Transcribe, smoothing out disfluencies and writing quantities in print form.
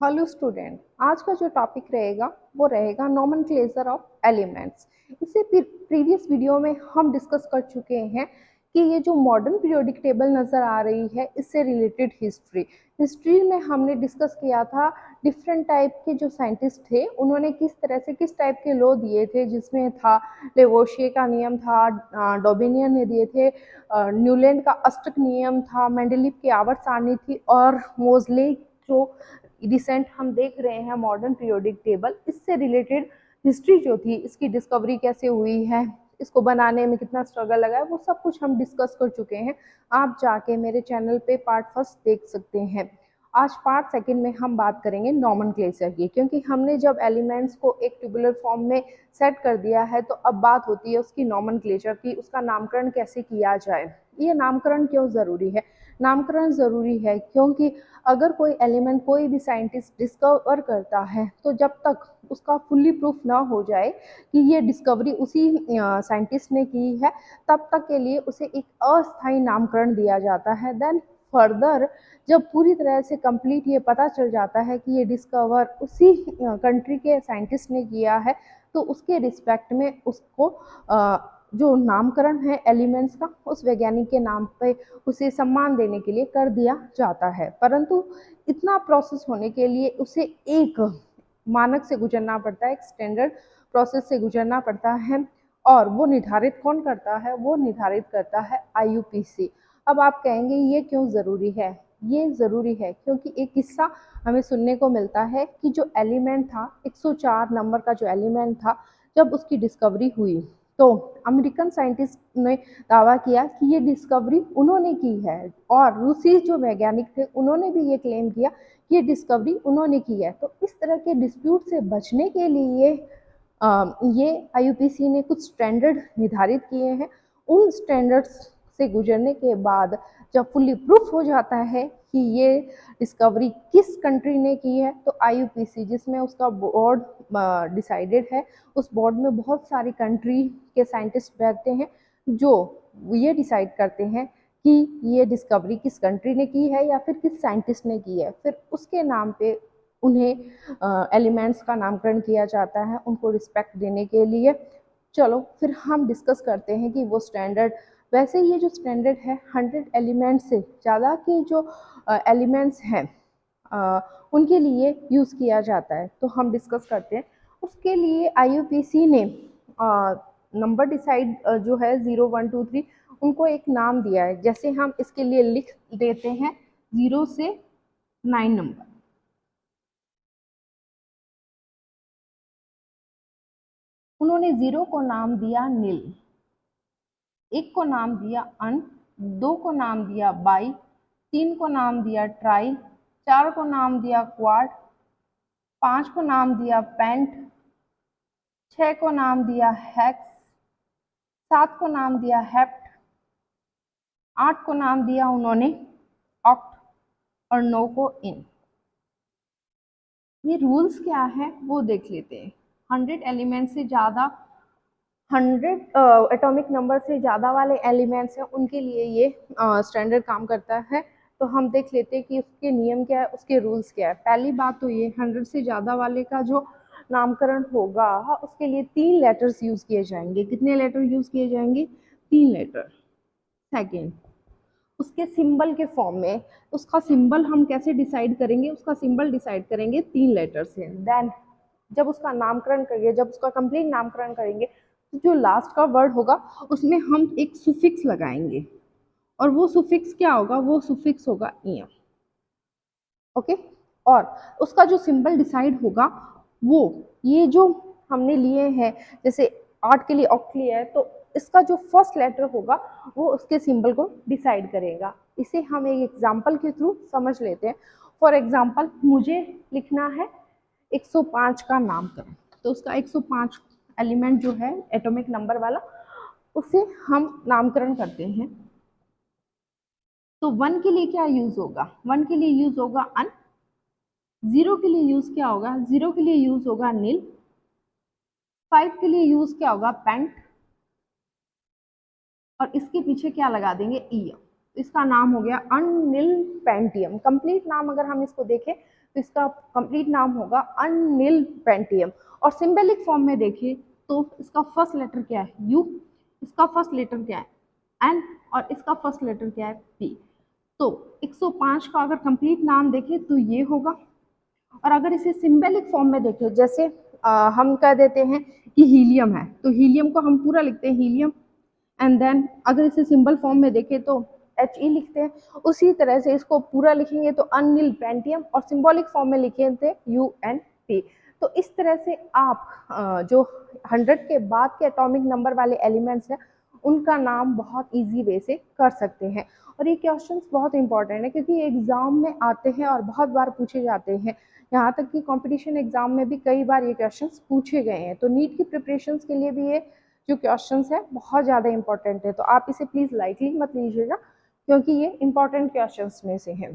Hello student. आज का जो टॉपिक रहेगा वो रहेगा नोमेनक्लेचर ऑफ एलिमेंट्स। इससे प्रीवियस वीडियो में हम डिस्कस कर चुके हैं कि ये जो मॉडर्न पीरियोडिक टेबल नज़र आ रही है इससे रिलेटेड हिस्ट्री में हमने डिस्कस किया था। डिफरेंट टाइप के जो साइंटिस्ट थे उन्होंने किस तरह से किस टाइप के लॉ दिए थे, जिसमें था लेवोशिए का नियम था, डॉबिनियन ने दिए थे, न्यूलैंड का अष्टक नियम था, मेंडलीव की आवर्त सारणी थी और मोजले जो रिसेंट हम देख रहे हैं मॉडर्न पीरियोडिक टेबल, इससे रिलेटेड हिस्ट्री जो थी, इसकी डिस्कवरी कैसे हुई है, इसको बनाने में कितना स्ट्रगल लगा है, वो सब कुछ हम डिस्कस कर चुके हैं। आप जाके मेरे चैनल पे पार्ट फर्स्ट देख सकते हैं। आज पार्ट सेकंड में हम बात करेंगे नॉमेनक्लेचर की, क्योंकि हमने जब एलिमेंट्स को एक ट्यूबुलर फॉर्म में सेट कर दिया है तो अब बात होती है उसकी नॉमेनक्लेचर की, उसका नामकरण कैसे किया जाए। ये नामकरण क्यों ज़रूरी है? नामकरण ज़रूरी है क्योंकि अगर कोई एलिमेंट कोई भी साइंटिस्ट डिस्कवर करता है तो जब तक उसका फुल्ली प्रूफ ना हो जाए कि ये डिस्कवरी उसी साइंटिस्ट ने की है, तब तक के लिए उसे एक अस्थायी नामकरण दिया जाता है। देन फर्दर जब पूरी तरह से कंप्लीट ये पता चल जाता है कि ये डिस्कवर उसी कंट्री के साइंटिस्ट ने किया है, तो उसके रिस्पेक्ट में उसको जो नामकरण है एलिमेंट्स का उस वैज्ञानिक के नाम पे उसे सम्मान देने के लिए कर दिया जाता है। परंतु इतना प्रोसेस होने के लिए उसे एक मानक से गुजरना पड़ता है, एक स्टैंडर्ड प्रोसेस से गुजरना पड़ता है। और वो निर्धारित कौन करता है? वो निर्धारित करता है आईयूपीसी। अब आप कहेंगे ये क्यों ज़रूरी है? ये ज़रूरी है क्योंकि एक किस्सा हमें सुनने को मिलता है कि जो एलिमेंट था 104 नंबर का जो एलिमेंट था, जब उसकी डिस्कवरी हुई तो अमेरिकन साइंटिस्ट ने दावा किया कि ये डिस्कवरी उन्होंने की है, और रूसी जो वैज्ञानिक थे उन्होंने भी ये क्लेम किया कि ये डिस्कवरी उन्होंने की है। तो इस तरह के डिस्प्यूट से बचने के लिए ये आईयूपीसी ने कुछ स्टैंडर्ड निर्धारित किए हैं। उन स्टैंडर्ड्स से गुजरने के बाद जब फुल्ली प्रूफ हो जाता है कि ये डिस्कवरी किस कंट्री ने की है, तो आईयूपीसी, जिसमें उसका बोर्ड डिसाइडेड है, उस बोर्ड में बहुत सारी कंट्री के साइंटिस्ट बैठते हैं जो ये डिसाइड करते हैं कि ये डिस्कवरी किस कंट्री ने की है या फिर किस साइंटिस्ट ने की है। फिर उसके नाम पे उन्हें एलिमेंट्स का नामकरण किया जाता है उनको रिस्पेक्ट देने के लिए। चलो फिर हम डिस्कस करते हैं कि वो स्टैंडर्ड, वैसे ये जो स्टैंडर्ड है 100 एलिमेंट्स से ज़्यादा के जो एलिमेंट्स हैं उनके लिए यूज़ किया जाता है। तो हम डिस्कस करते हैं। उसके लिए आईयूपीसी ने नंबर डिसाइड जो है 0 1 2 3 उनको एक नाम दिया है। जैसे हम इसके लिए लिख देते हैं 0 से 9 नंबर। उन्होंने 0 को नाम दिया नील, 1 को नाम दिया अन, 2 को नाम दिया बाई, 3 को नाम दिया ट्राई, 4 को नाम दिया क्वाड, 5 को नाम दिया पेंट, 6 को नाम दिया हेक्स, 7 को नाम दिया हेप्ट, 8 को नाम दिया उन्होंने ऑक्ट और 9 को इन। ये रूल्स क्या है वो देख लेते हैं। 100 एलिमेंट से ज़्यादा, 100 एटॉमिक नंबर से ज़्यादा वाले एलिमेंट्स हैं उनके लिए ये स्टैंडर्ड काम करता है। तो हम देख लेते हैं कि उसके नियम क्या है, उसके रूल्स क्या है। पहली बात तो ये 100 से ज़्यादा वाले का जो नामकरण होगा उसके लिए 3 लेटर्स यूज़ किए जाएंगे। कितने लेटर यूज़ किए जाएंगे? 3 लेटर। सेकेंड, उसके सिंबल के फॉर्म में, उसका सिंबल हम कैसे डिसाइड करेंगे? उसका सिंबल डिसाइड करेंगे 3 लेटर से। देन जब उसका नामकरण करेंगे, जब उसका कंप्लीट नामकरण करेंगे, तो जो लास्ट का वर्ड होगा उसमें हम एक सुफिक्स लगाएंगे, और वो सुफिक्स क्या होगा? वो सुफिक्स होगा इयम। ओके। और उसका जो सिंबल डिसाइड होगा वो, ये जो हमने लिए हैं, जैसे 8 के लिए ऑक्ट लिया है, तो इसका जो फर्स्ट लेटर होगा वो उसके सिंबल को डिसाइड करेगा। इसे हम एक एग्जांपल के थ्रू समझ लेते हैं। फॉर एग्जांपल, मुझे लिखना है 105 का नामकरण, तो उसका 105 एलिमेंट जो है एटॉमिक नंबर वाला, उसे हम नामकरण करते हैं। तो 1 के लिए क्या यूज होगा? 1 के लिए यूज होगा अन। 0 के लिए यूज क्या होगा? 0 के लिए यूज होगा नील। 5 के लिए यूज क्या होगा? पेंट। और इसके पीछे क्या लगा देंगे? ईयम। इसका नाम हो गया अननिल पेंटियम। कंप्लीट नाम अगर हम इसको देखें तो इसका कंप्लीट नाम होगा अननिलपेंटियम। और सिंबलिक फॉर्म में देखिए तो इसका फर्स्ट लेटर क्या है, यू, इसका फर्स्ट लेटर क्या है, एन, और इसका फर्स्ट लेटर क्या है, पी। तो 105 का अगर कंप्लीट नाम देखें तो ये होगा। और अगर इसे सिंबलिक फॉर्म में देखें, जैसे हम कह देते हैं कि हीलियम है, तो हीलियम को हम पूरा लिखते हैं हीलियम, एंड देन अगर इसे सिंबल फॉर्म में देखें तो He लिखते हैं। उसी तरह से इसको पूरा लिखेंगे तो अनिल पेंटियम, और सिंबॉलिक फॉर्म में लिखे थे UNP। तो इस तरह से आप जो 100 के बाद के एटॉमिक नंबर वाले एलिमेंट्स हैं उनका नाम बहुत इजी वे से कर सकते हैं। और ये क्वेश्चंस बहुत इंपॉर्टेंट है क्योंकि ये एग्जाम में आते हैं और बहुत बार पूछे जाते हैं। यहाँ तक कि कंपटीशन एग्जाम में भी कई बार ये क्वेश्चंस पूछे गए हैं। तो नीट की प्रिपरेशंस के लिए भी ये जो क्वेश्चंस है बहुत ज़्यादा इंपॉर्टेंट है। तो आप इसे प्लीज़ लाइटली मत लीजिएगा क्योंकि ये इंपॉर्टेंट क्वेश्चंस में से हैं।